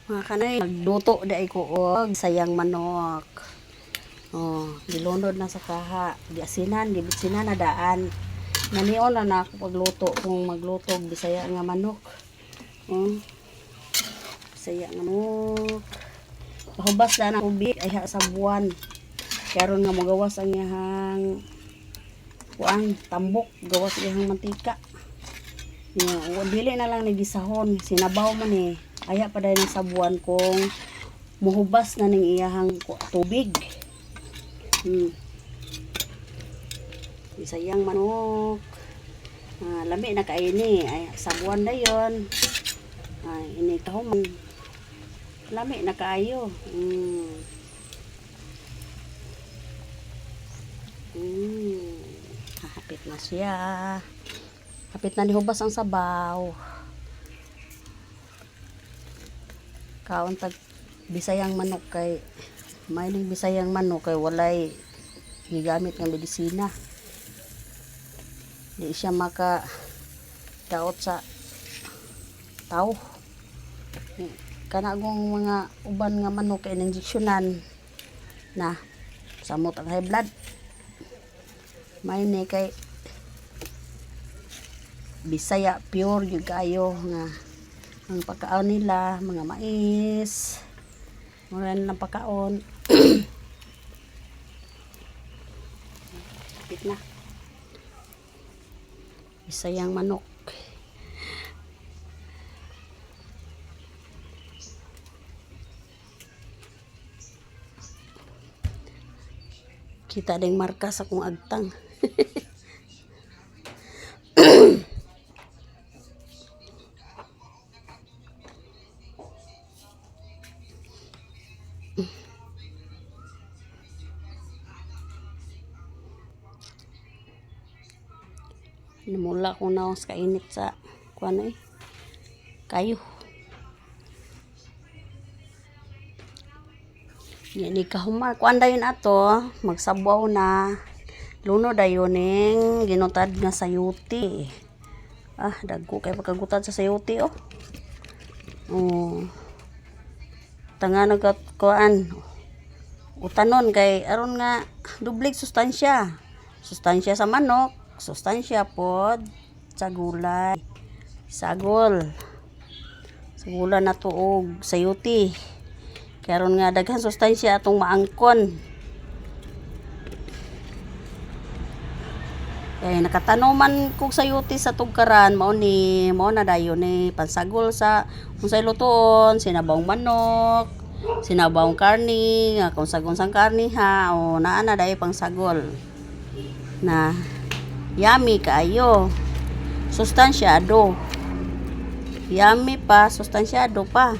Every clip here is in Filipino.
Mga kanay, nagluto di ko og sayang manok. Oh, dilunod na sa kaha. Di asinan, di bitsinan na daan. Nanion na ako pagluto kung magluto og bisaya nga manok. Oh, bisaya nga manok. Pahubas na ng tubig ay sa buwan. Karon nga magawas ang iyang kuang tambok, gawas iyang mantika. Dili na lang nagisahon, sinabaw man eh. Aya pa dahil sa buwan kung muhubas na ning iyahang tubig. Bisayang manok. Lami na kaini. Ay, sa buwan na yun. Ay, ini kahuman. Lami na kaayo. Hapit na siya. Hapit na nihubas ang sabaw. Kaon tag bisayang manok kay mayning bisayang manok kay walay gigamit nga medisina. Di siya maka daot sa tao. Kanagong mga uban nga manok kay injeksyonan na samot ang high blood. May ni kay bisaya pure yung kayo nga ang pagkaon nila, mga mais, mura nilang pagkaon. Kapit na. Bisayang manok. Kita ding marka sa kong agtang. Namula ko na sa kainit sa kuan kayo. Yan kahuma kuan dayon ato magsabaw na luno dayon ning ginutad nga sayuti. Dagko kay pagkagutad sa sayuti Tanga nagat kuan. Utanon kay aron nga dublig sustansya. Sustansya sa manok, sustansya pod sa gulay. Sagol. Sagula na tuog sayuti. Karon nga daghan sustansya atong maangkon. Kay nakatanuman kog sayuti sa tugkaran mao na dayon pansagol sa unsay lutoon, sinabawng manok, sinabawng karni, kung sagunsang karni naa na dayon pangsagol. Na yummy kaayo. Sustansyado. Yummy pa, sustansyado pa.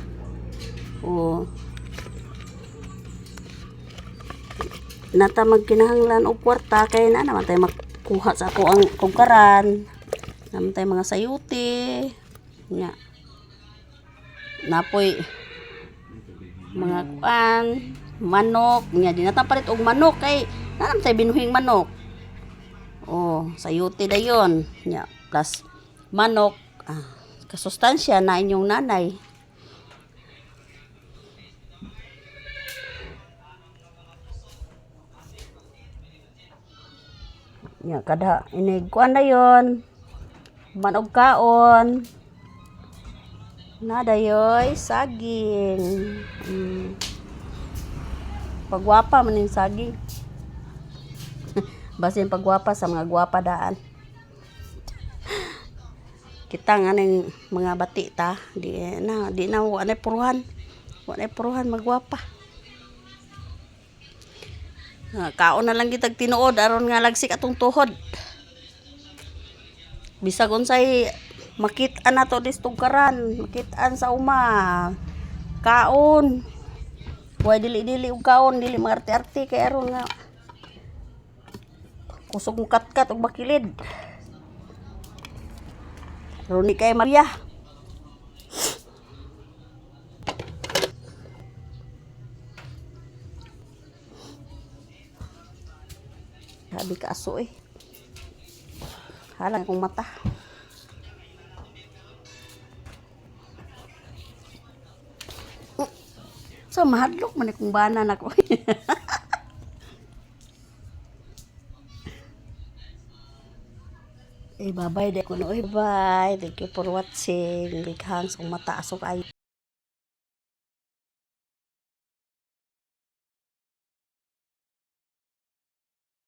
Nata magkinahanglan og kwarta kay na naman tay makuha sa ako ang tugkaran. Naman tay mga sayuti. Nya. Napoy mga kuan, manok, nya di nata palit og manok kay naman tay binuhing manok. Sayuti dayon. Nya plus manok, kasustansya na inyong nanay. Nya kada inig kuan dayon. Manog kaon. Na dayoy saging. Pagwapa man ning saging. Basin pagwapa sa mga gwapa daan. Kita nga ning mga bati ta, di na wa na puruhan. Wa na puruhan magwapa. Kaon na lang kitag tinuod aron nga lagsik atong tuhod. Bisag unsay makit-an nato dis tugkaran, makit-an sa uma. Kaon. Way dili-dili og kaon, dili mangarte-arte kay aron nga kusog mo kat-kat og bakilid. Roni kay Maria. Sabi ka aso Halang akong mata. So, mahadlok man kung banan ako. Bye-bye. Bye. Thank you for watching. Lighang sa mata asok ay.